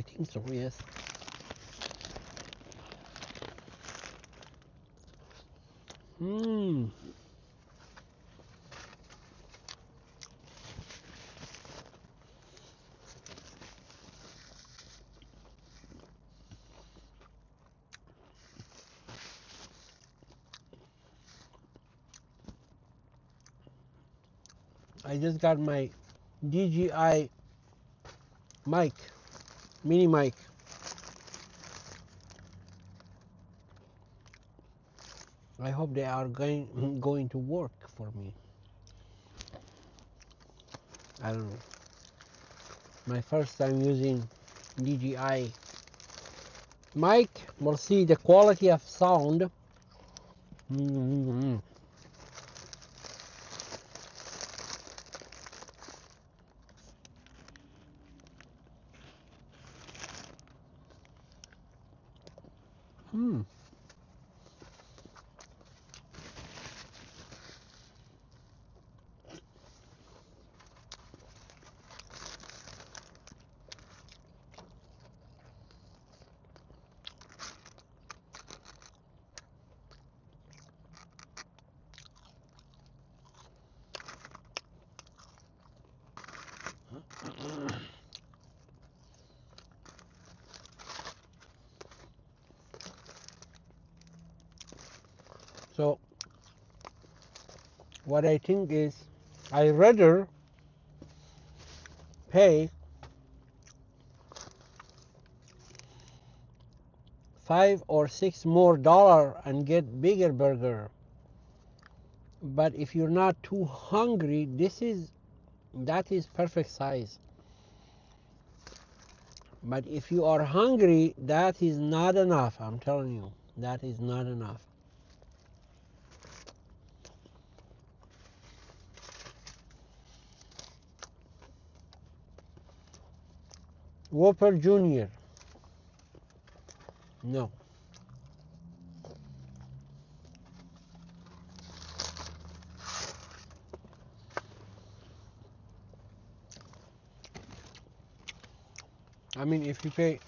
think so, yes. Mmm. I just got my DJI mic, mini mic. I hope they are going to work for me. I don't know. My first time using DJI mic. We'll see the quality of sound. Mm-hmm. So what I think is, I rather pay $5 or $6 more and get bigger burger. But if you're not too hungry, that is perfect size. But if you are hungry, that is not enough. I'm telling you, that is not enough. Whopper Jr. No. I mean, if you pay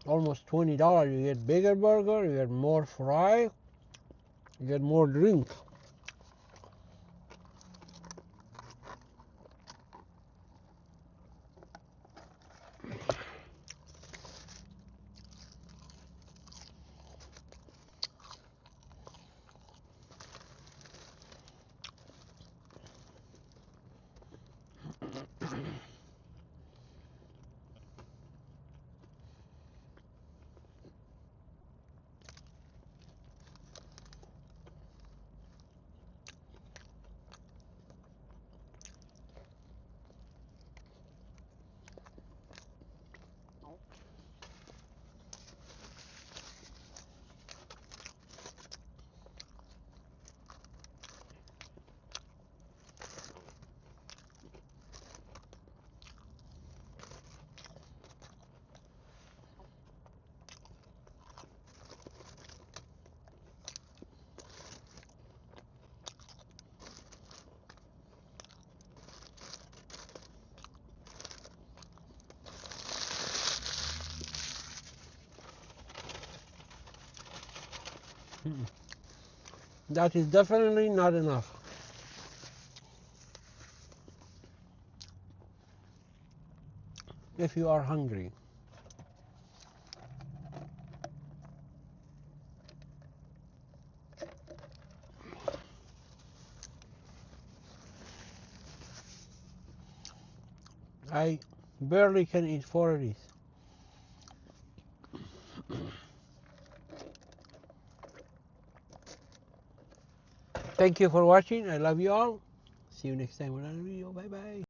almost $20, you get bigger burger, you get more fry, you get more drink. That is definitely not enough. If you are hungry. I barely can eat 4 of these. Thank you for watching. I love you all. See you next time with another video. Bye bye.